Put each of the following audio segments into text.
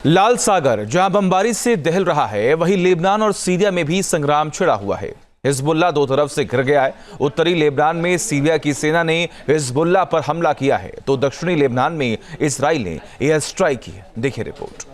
लाल सागर जहां बमबारी से दहल रहा है, वहीं लेबनान और सीरिया में भी संग्राम छिड़ा हुआ है। हिजबुल्लाह दो तरफ से घिर गया है। उत्तरी लेबनान में सीरिया की सेना ने हिजबुल्लाह पर हमला किया है, तो दक्षिणी लेबनान में इजराइल ने एयर स्ट्राइक की है। देखिए रिपोर्ट।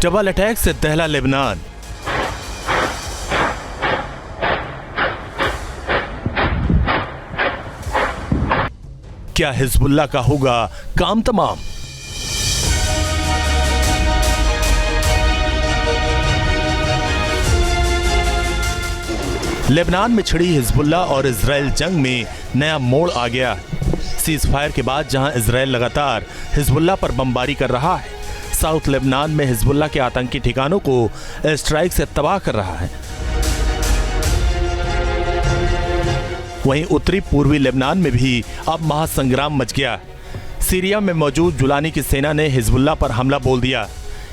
डबल अटैक से दहला लेबनान। क्या हिजबुल्लाह का होगा काम तमाम? लेबनान में छिड़ी हिजबुल्लाह और इजराइल जंग में नया मोड़ आ गया। सीज फायर के बाद जहां इजराइल लगातार हिजबुल्लाह पर बमबारी कर रहा है, साउथ लेबनान में हिजबुल्लाह के आतंकी ठिकानों को स्ट्राइक से तबाह कर रहा है। वहीं उत्तरी पूर्वी लेबनान में भी अब महासंग्राम मच गया। सीरिया में मौजूद जुलानी की सेना ने हिजबुल्लाह पर हमला बोल दिया।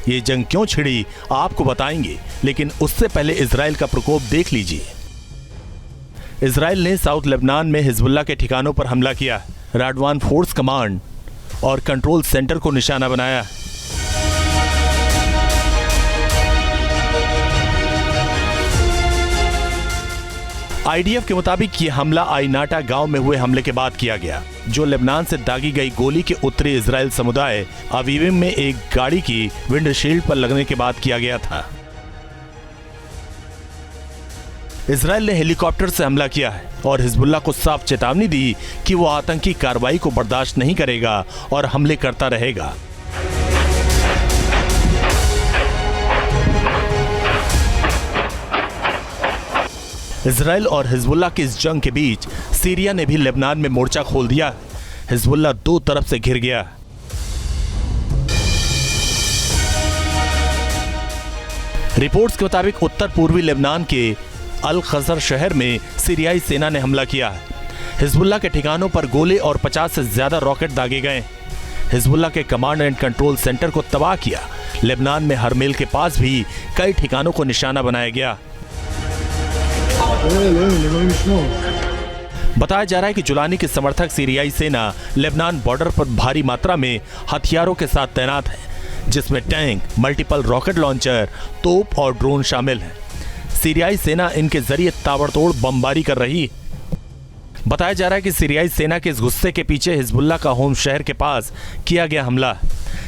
ये जंग क्यों छिड़ी आपको बताएंगे, लेकिन उससे पहले इजराइल का प्रकोप देख लीजिए। इजराइल ने साउथ लेबनान में हिजबुल्लाह के ठिकानों पर हमला किया। राडवान फोर्स कमांड और कंट्रोल सेंटर को निशाना बनाया। आईडीएफ के मुताबिक ये हमला आईनाटा गांव में हुए हमले के बाद किया गया, जो लेबनान से दागी गई गोली के उत्तरी इजराइल समुदाय अवीविम में एक गाड़ी की विंडशील्ड पर लगने के बाद किया गया था। इजराइल ने हेलीकॉप्टर से हमला किया है और हिजबुल्लाह को साफ चेतावनी दी कि वो आतंकी कार्रवाई को बर्दाश्त नहीं करेगा और हमले करता रहेगा। इजराइल और हिजबुल्लाह की इस जंग के बीच सीरिया ने भी लेबनान में मोर्चा खोल दिया। हिजबुल्लाह दो तरफ से घिर गया। रिपोर्ट्स के मुताबिक उत्तर पूर्वी लेबनान के अल खजर शहर में सीरियाई सेना ने हमला किया है। हिजबुल्लाह के ठिकानों पर गोले और 50 से ज्यादा रॉकेट दागे गए। हिजबुल्लाह के कमांड एंड कंट्रोल सेंटर को तबाह किया। लेबनान में हरमेल के पास भी कई ठिकानों को निशाना बनाया गया। बताया जा रहा है कि जुलानी के समर्थक सीरियाई सेना लेबनान बॉर्डर पर भारी मात्रा में हथियारों के साथ तैनात है, जिसमें टैंक, मल्टीपल रॉकेट लॉन्चर, तोप और ड्रोन शामिल हैं। सीरियाई सेना इनके जरिए ताबड़तोड़ बमबारी कर रही। बताया जा रहा है कि सीरियाई सेना के इस गुस्से के पीछे हिजबुल्लाह का होम शहर के पास किया गया हमला।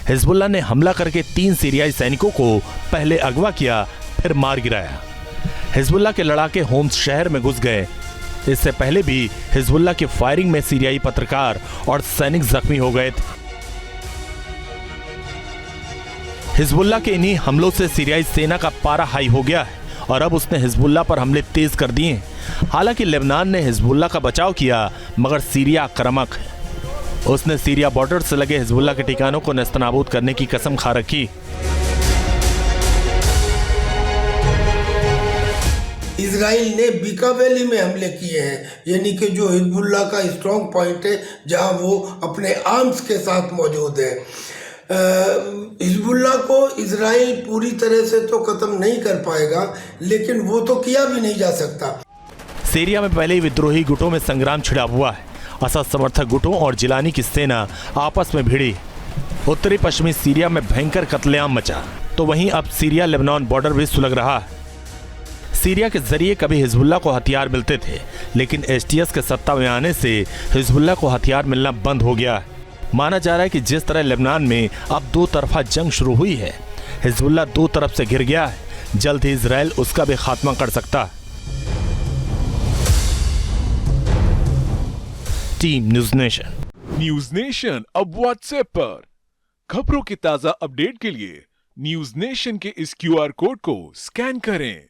हिजबुल्लाह ने हमला करके 3 सीरियाई सैनिकों को पहले अगवा किया, फिर मार गिराया। हिजबुल्लाह के लड़ाके होम्स शहर में घुस गए। इससे पहले भी हिजबुल्लाह की फायरिंग में सीरियाई पत्रकार और सैनिक जख्मी हो गए थे। हिजबुल्लाह के इन्हीं हमलों से सीरियाई सेना का पारा हाई हो गया है और अब उसने हिजबुल्लाह पर हमले तेज कर दिए। हालांकि लेबनान ने हिजबुल्लाह का बचाव किया, मगर सीरिया आक्रामक है। उसने सीरिया बॉर्डर से लगे हिजबुल्लाह के ठिकानों को नेस्तनाबूद करने की कसम खा रखी। इजराइल ने बीका वैली में हमले किए हैं, यानी कि जो हिजबुल्लाह का स्ट्रॉन्ग पॉइंट है, जहां वो अपने आर्म्स के साथ मौजूद है। हिजबुल्लाह को इजराइल पूरी तरह से तो खत्म नहीं कर पाएगा, लेकिन वो तो किया भी नहीं जा सकता। सीरिया में पहले ही विद्रोही गुटों में संग्राम छिड़ा हुआ है। असद समर्थक गुटों और जिलानी की सेना आपस में भिड़ी। उत्तरी पश्चिमी सीरिया में भयंकर कत्लेआम मचा, तो वहीं अब सीरिया लेबनान बॉर्डर भी सुलग रहा है। सीरिया के जरिए कभी हिजबुल्लाह को हथियार मिलते थे, लेकिन एसटीएस के सत्ता में आने से हिजबुल्लाह को हथियार मिलना बंद हो गया। माना जा रहा है कि जिस तरह लेबनान में अब दो तरफा जंग शुरू हुई है, हिजबुल्लाह दो तरफ से घिर गया है। जल्द ही इजराइल उसका भी खात्मा कर सकता। टीम न्यूज नेशन अब व्हाट्सएप पर खबरों की ताजा अपडेट के लिए न्यूज नेशन के इस क्यूआर कोड को स्कैन करें।